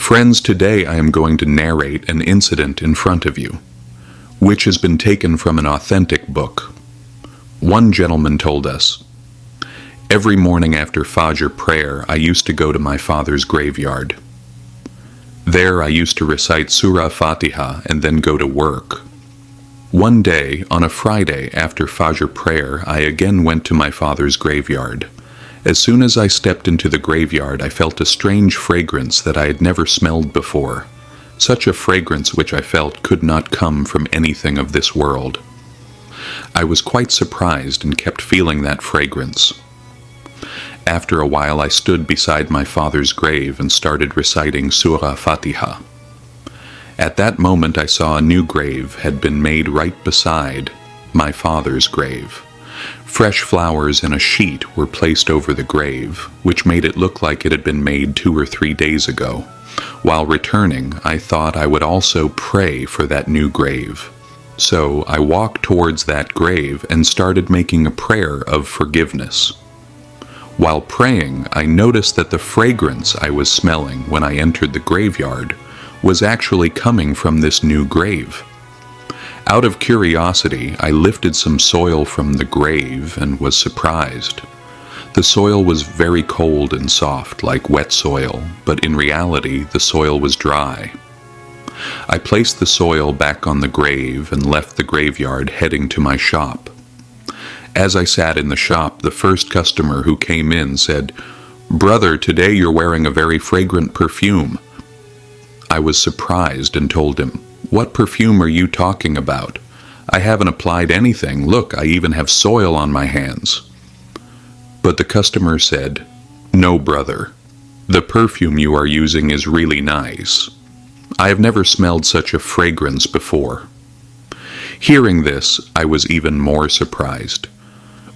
Friends, today I am going to narrate an incident in front of you, which has been taken from an authentic book. One gentleman told us, "Every morning after Fajr prayer, I used to go to my father's graveyard. There I used to recite Surah Fatiha and then go to work. One day, on a Friday after Fajr prayer, I again went to my father's graveyard. As soon as I stepped into the graveyard, I felt a strange fragrance that I had never smelled before. Such a fragrance which I felt could not come from anything of this world. I was quite surprised and kept feeling that fragrance. After a while I stood beside my father's grave and started reciting Surah Fatiha. At that moment I saw a new grave had been made right beside my father's grave. Fresh flowers in a sheet were placed over the grave, which made it look like it had been made 2 or 3 days ago. While returning, I thought I would also pray for that new grave. So I walked towards that grave and started making a prayer of forgiveness. While praying, I noticed that the fragrance I was smelling when I entered the graveyard was actually coming from this new grave. Out of curiosity, I lifted some soil from the grave and was surprised. The soil was very cold and soft, like wet soil, but in reality, the soil was dry. I placed the soil back on the grave and left the graveyard, heading to my shop. As I sat in the shop, the first customer who came in said, "Brother, today you're wearing a very fragrant perfume." I was surprised and told him, "What perfume are you talking about? I haven't applied anything. Look, I even have soil on my hands." But the customer said, "No, brother. The perfume you are using is really nice. I have never smelled such a fragrance before." Hearing this, I was even more surprised.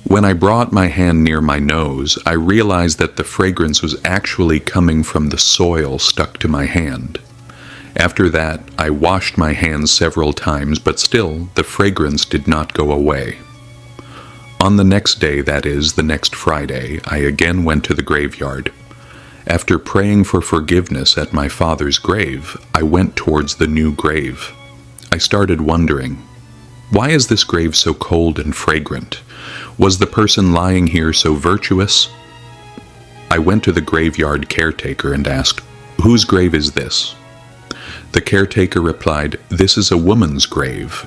When I brought my hand near my nose, I realized that the fragrance was actually coming from the soil stuck to my hand. After that, I washed my hands several times, but still, the fragrance did not go away. On the next day, that is, the next Friday, I again went to the graveyard. After praying for forgiveness at my father's grave, I went towards the new grave. I started wondering, why is this grave so cold and fragrant? Was the person lying here so virtuous? I went to the graveyard caretaker and asked, "Whose grave is this?" The caretaker replied, "This is a woman's grave."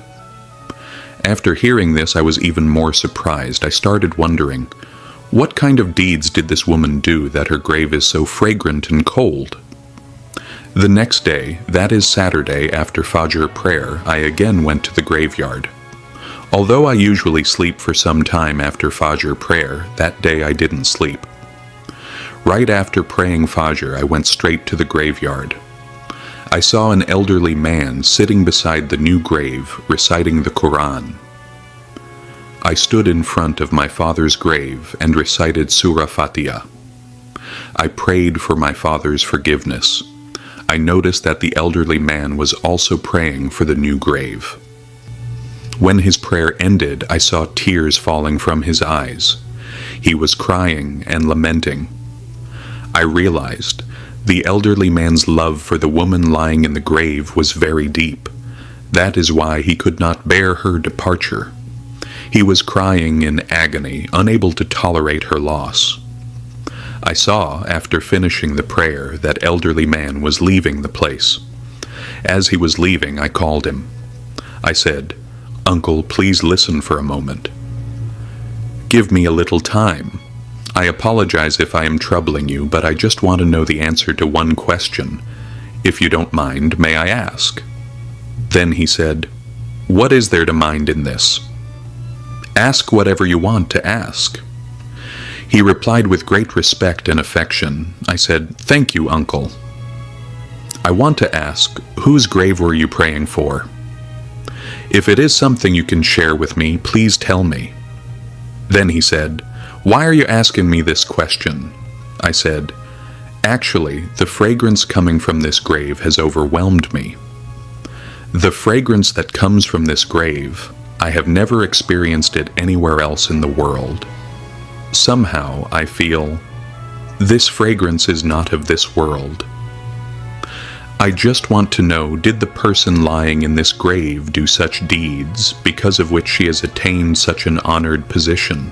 After hearing this, I was even more surprised. I started wondering, what kind of deeds did this woman do that her grave is so fragrant and cold? The next day, that is Saturday after Fajr prayer, I again went to the graveyard. Although I usually sleep for some time after Fajr prayer, that day I didn't sleep. Right after praying Fajr, I went straight to the graveyard. I saw an elderly man sitting beside the new grave, reciting the Quran. I stood in front of my father's grave and recited Surah Fatiha. I prayed for my father's forgiveness. I noticed that the elderly man was also praying for the new grave. When his prayer ended, I saw tears falling from his eyes. He was crying and lamenting. I realized the elderly man's love for the woman lying in the grave was very deep. That is why he could not bear her departure. He was crying in agony, unable to tolerate her loss. I saw, after finishing the prayer, that elderly man was leaving the place. As he was leaving, I called him. I said, "Uncle, please listen for a moment. Give me a little time. I apologize if I am troubling you, but I just want to know the answer to one question. If you don't mind, may I ask?" Then he said, "What is there to mind in this? Ask whatever you want to ask." He replied with great respect and affection. I said, "Thank you, Uncle. I want to ask, whose grave were you praying for? If it is something you can share with me, please tell me." Then he said, "Why are you asking me this question?" I said, "Actually, the fragrance coming from this grave has overwhelmed me. The fragrance that comes from this grave, I have never experienced it anywhere else in the world. Somehow, I feel this fragrance is not of this world. I just want to know, did the person lying in this grave do such deeds because of which she has attained such an honored position?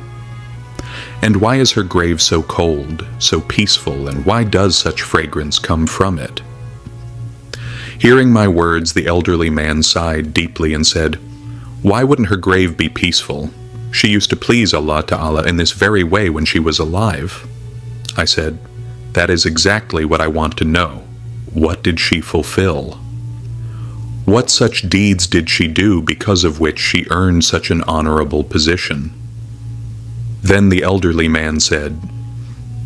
And why is her grave so cold, so peaceful, and why does such fragrance come from it?" Hearing my words, the elderly man sighed deeply and said, "Why wouldn't her grave be peaceful? She used to please Allah Ta'ala in this very way when she was alive." I said, "That is exactly what I want to know. What did she fulfill? What such deeds did she do because of which she earned such an honorable position?" Then the elderly man said,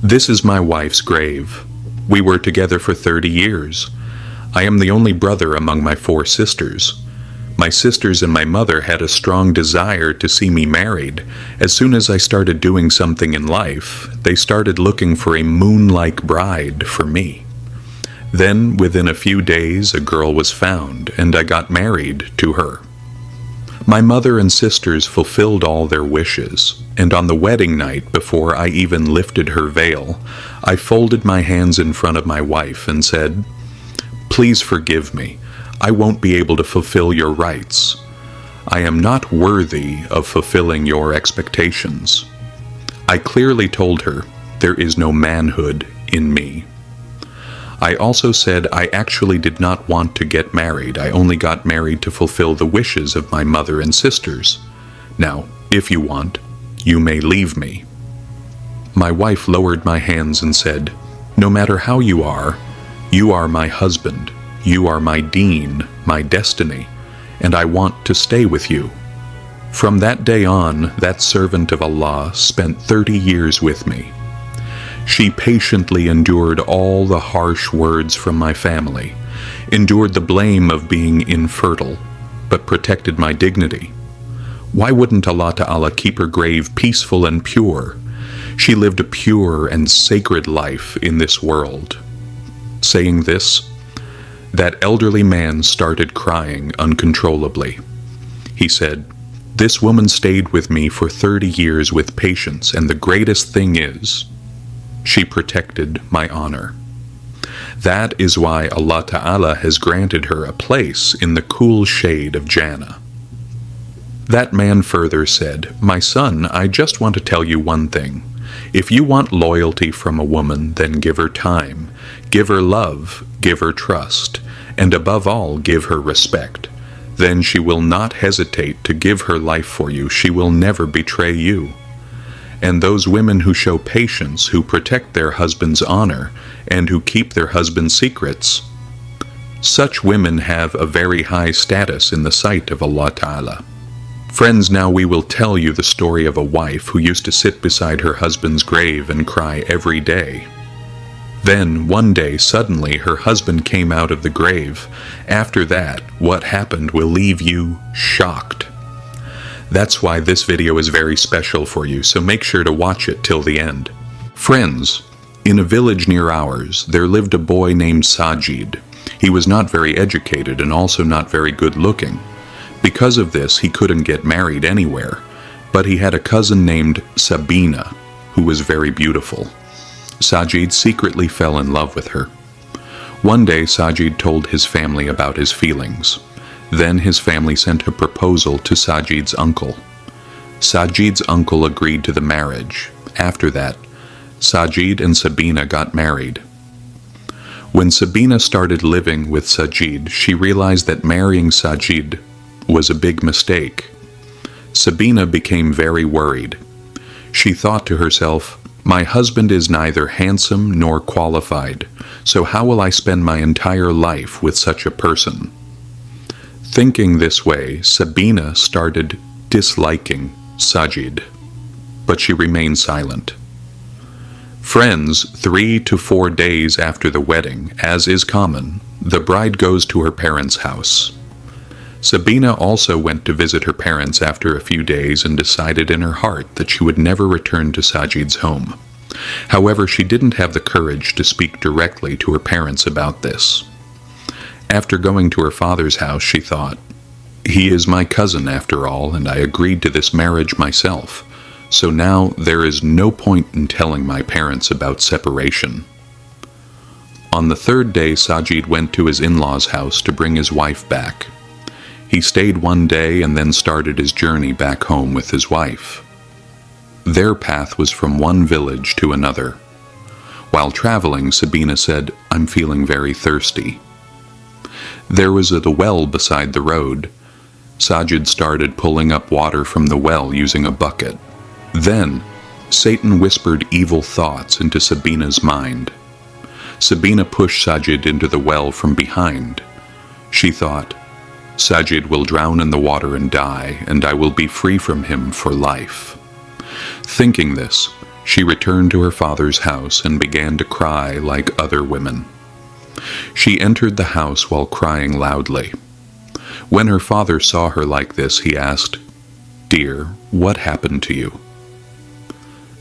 "This is my wife's grave. We were together for 30 years. I am the only brother among my 4 sisters. My sisters and my mother had a strong desire to see me married. As soon as I started doing something in life, they started looking for a moon-like bride for me. Then, within a few days, a girl was found, and I got married to her. My mother and sisters fulfilled all their wishes, and on the wedding night, before I even lifted her veil, I folded my hands in front of my wife and said, 'Please forgive me. I won't be able to fulfill your rights. I am not worthy of fulfilling your expectations.' I clearly told her, there is no manhood in me. I also said I actually did not want to get married. I only got married to fulfill the wishes of my mother and sisters. Now, if you want, you may leave me." My wife lowered my hands and said, "No matter how you are my husband. You are my deen, my destiny, and I want to stay with you." From that day on, that servant of Allah spent 30 years with me. She patiently endured all the harsh words from my family, endured the blame of being infertile, but protected my dignity. Why wouldn't Allah Ta'ala keep her grave peaceful and pure? She lived a pure and sacred life in this world. Saying this, that elderly man started crying uncontrollably. He said, "This woman stayed with me for 30 years with patience, and the greatest thing is, she protected my honor. That is why Allah Ta'ala has granted her a place in the cool shade of Jannah." That man further said, "My son, I just want to tell you one thing. If you want loyalty from a woman, then give her time, give her love, give her trust, and above all, give her respect. Then she will not hesitate to give her life for you. She will never betray you. And those women who show patience, who protect their husband's honor, and who keep their husband's secrets, such women have a very high status in the sight of Allah Ta'ala." Friends, now we will tell you the story of a wife who used to sit beside her husband's grave and cry every day. Then, one day, suddenly, her husband came out of the grave. After that, what happened will leave you shocked. That's why this video is very special for you, so make sure to watch it till the end. Friends, in a village near ours, there lived a boy named Sajid. He was not very educated and also not very good looking. Because of this, he couldn't get married anywhere, but he had a cousin named Sabina, who was very beautiful. Sajid secretly fell in love with her. One day, Sajid told his family about his feelings. Then his family sent a proposal to Sajid's uncle. Sajid's uncle agreed to the marriage. After that, Sajid and Sabina got married. When Sabina started living with Sajid, she realized that marrying Sajid was a big mistake. Sabina became very worried. She thought to herself, "My husband is neither handsome nor qualified, so how will I spend my entire life with such a person?" Thinking this way, Sabina started disliking Sajid, but she remained silent. Friends, 3 to 4 days after the wedding, as is common, the bride goes to her parents' house. Sabina also went to visit her parents after a few days and decided in her heart that she would never return to Sajid's home. However, she didn't have the courage to speak directly to her parents about this. After going to her father's house, she thought, "He is my cousin after all, and I agreed to this marriage myself, so now there is no point in telling my parents about separation." On the third day, Sajid went to his in-laws' house to bring his wife back. He stayed one day and then started his journey back home with his wife. Their path was from one village to another. While traveling, Sabina said, "I'm feeling very thirsty." There was a well beside the road. Sajid started pulling up water from the well using a bucket. Then, Satan whispered evil thoughts into Sabina's mind. Sabina pushed Sajid into the well from behind. She thought, "Sajid will drown in the water and die, and I will be free from him for life." Thinking this, she returned to her father's house and began to cry like other women. She entered the house while crying loudly. When her father saw her like this, he asked, "Dear, what happened to you?"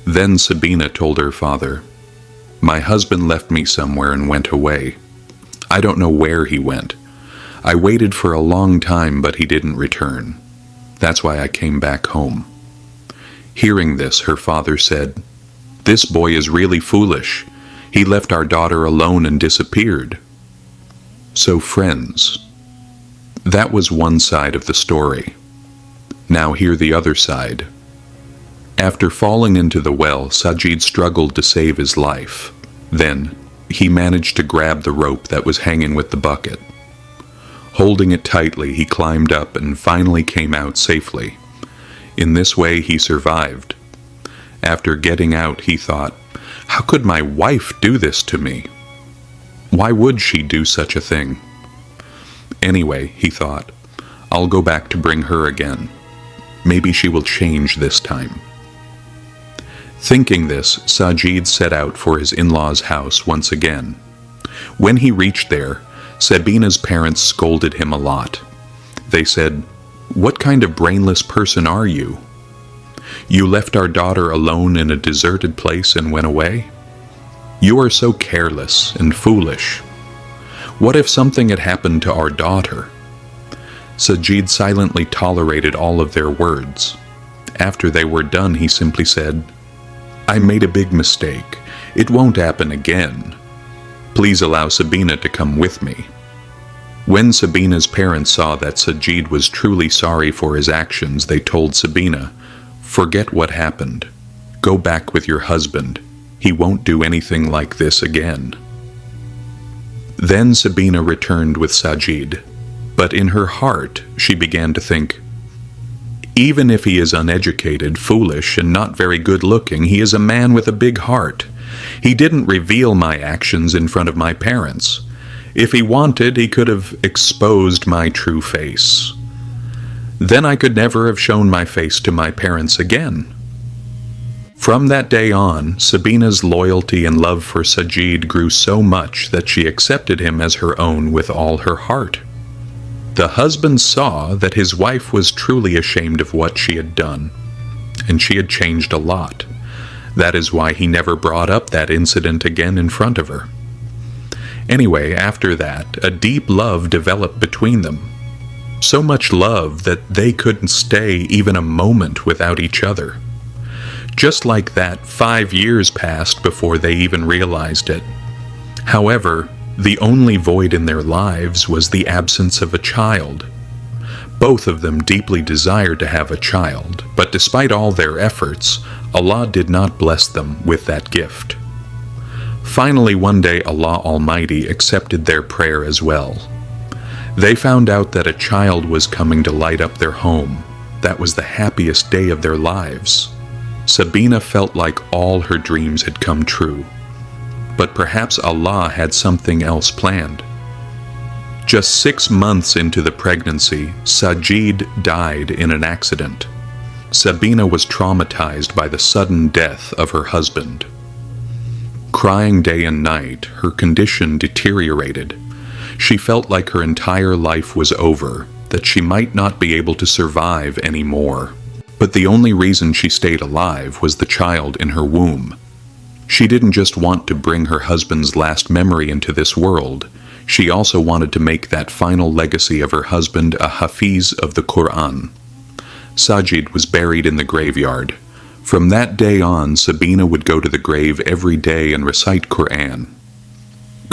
Then Sabina told her father, "My husband left me somewhere and went away. I don't know where he went. I waited for a long time, but he didn't return. That's why I came back home." Hearing this, her father said, "This boy is really foolish. He left our daughter alone and disappeared." So friends, that was one side of the story. Now hear the other side. After falling into the well, Sajid struggled to save his life. Then, he managed to grab the rope that was hanging with the bucket. Holding it tightly, he climbed up and finally came out safely. In this way, he survived. After getting out, he thought, "How could my wife do this to me? Why would she do such a thing?" Anyway, he thought, "I'll go back to bring her again. Maybe she will change this time." Thinking this, Sajid set out for his in-laws' house once again. When he reached there, Sabina's parents scolded him a lot. They said, "What kind of brainless person are you? You left our daughter alone in a deserted place and went away? You are so careless and foolish. What if something had happened to our daughter?" Sajid silently tolerated all of their words. After they were done, he simply said, "I made a big mistake. It won't happen again. Please allow Sabina to come with me." When Sabina's parents saw that Sajid was truly sorry for his actions, they told Sabina, "Forget what happened. Go back with your husband. He won't do anything like this again." Then Sabina returned with Sajid, but in her heart she began to think, "Even if he is uneducated, foolish, and not very good-looking, he is a man with a big heart. He didn't reveal my actions in front of my parents. If he wanted, he could have exposed my true face. Then I could never have shown my face to my parents again." From that day on, Sabina's loyalty and love for Sajid grew so much that she accepted him as her own with all her heart. The husband saw that his wife was truly ashamed of what she had done, and she had changed a lot. That is why he never brought up that incident again in front of her. Anyway, after that, a deep love developed between them. So much love that they couldn't stay even a moment without each other. Just like that, 5 years passed before they even realized it. However, the only void in their lives was the absence of a child. Both of them deeply desired to have a child, but despite all their efforts, Allah did not bless them with that gift. Finally, one day Allah Almighty accepted their prayer as well. They found out that a child was coming to light up their home. That was the happiest day of their lives. Sabina felt like all her dreams had come true. But perhaps Allah had something else planned. Just 6 months into the pregnancy, Sajid died in an accident. Sabina was traumatized by the sudden death of her husband. Crying day and night, her condition deteriorated. She felt like her entire life was over, that she might not be able to survive anymore. But the only reason she stayed alive was the child in her womb. She didn't just want to bring her husband's last memory into this world. She also wanted to make that final legacy of her husband a Hafiz of the Quran. Sajid was buried in the graveyard. From that day on, Sabina would go to the grave every day and recite Quran.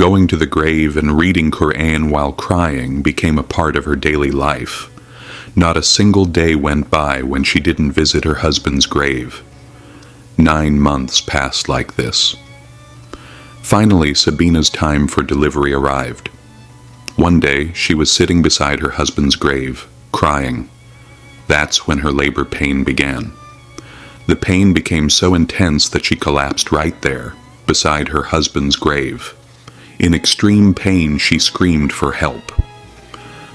Going to the grave and reading Quran while crying became a part of her daily life. Not a single day went by when she didn't visit her husband's grave. 9 months passed like this. Finally, Sabina's time for delivery arrived. One day, she was sitting beside her husband's grave, crying. That's when her labor pain began. The pain became so intense that she collapsed right there, beside her husband's grave. In extreme pain, she screamed for help.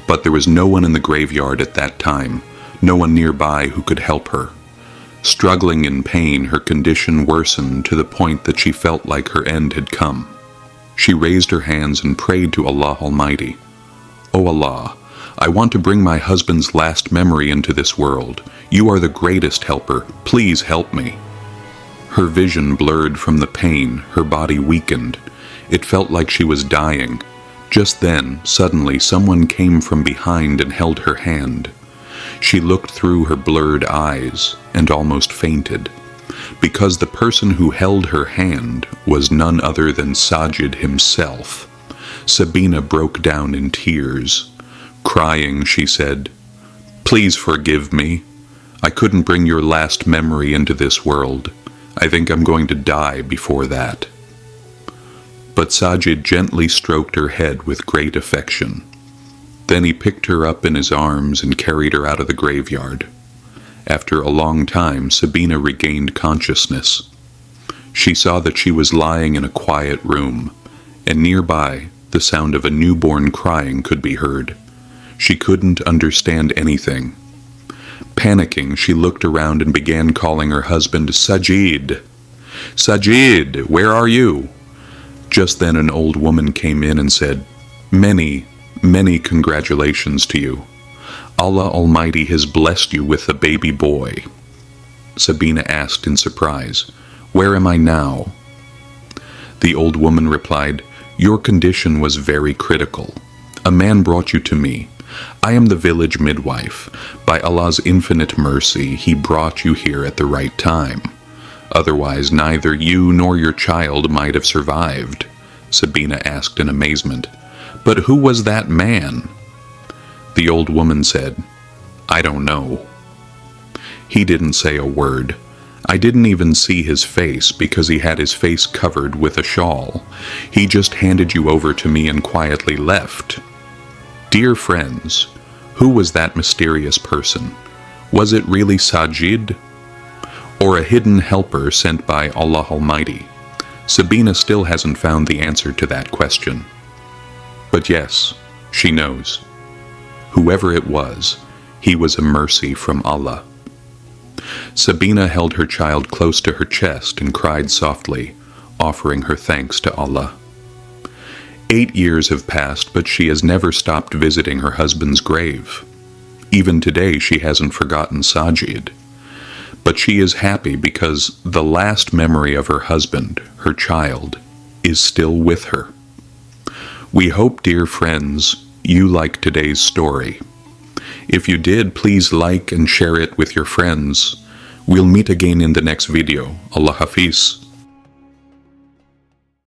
But there was no one in the graveyard at that time, no one nearby who could help her. Struggling in pain, her condition worsened to the point that she felt like her end had come. She raised her hands and prayed to Allah Almighty. "O Allah, I want to bring my husband's last memory into this world. You are the greatest helper. Please help me." Her vision blurred from the pain, her body weakened. It felt like she was dying. Just then, suddenly, someone came from behind and held her hand. She looked through her blurred eyes and almost fainted, because the person who held her hand was none other than Sajid himself. Sabina broke down in tears. Crying, she said, "Please forgive me. I couldn't bring your last memory into this world. I think I'm going to die before that." But Sajid gently stroked her head with great affection. Then he picked her up in his arms and carried her out of the graveyard. After a long time, Sabina regained consciousness. She saw that she was lying in a quiet room, and nearby, the sound of a newborn crying could be heard. She couldn't understand anything. Panicking, she looked around and began calling her husband, "Sajid! Sajid, where are you?" Just then an old woman came in and said, "Many, many congratulations to you. Allah Almighty has blessed you with a baby boy." Sabina asked in surprise, "Where am I now?" The old woman replied, "Your condition was very critical. A man brought you to me. I am the village midwife. By Allah's infinite mercy, He brought you here at the right time. Otherwise, neither you nor your child might have survived." Sabina asked in amazement, "But who was that man?" The old woman said, "I don't know. He didn't say a word. I didn't even see his face because he had his face covered with a shawl. He just handed you over to me and quietly left." Dear friends, who was that mysterious person? Was it really Sajid? Or a hidden helper sent by Allah Almighty? Sabina still hasn't found the answer to that question. But yes, she knows. Whoever it was, he was a mercy from Allah. Sabina held her child close to her chest and cried softly, offering her thanks to Allah. 8 years have passed, but she has never stopped visiting her husband's grave. Even today, she hasn't forgotten Sajid. But she is happy because the last memory of her husband, her child, is still with her. We hope, dear friends, you liked today's story. If you did, please like and share it with your friends. We'll meet again in the next video. Allah Hafiz.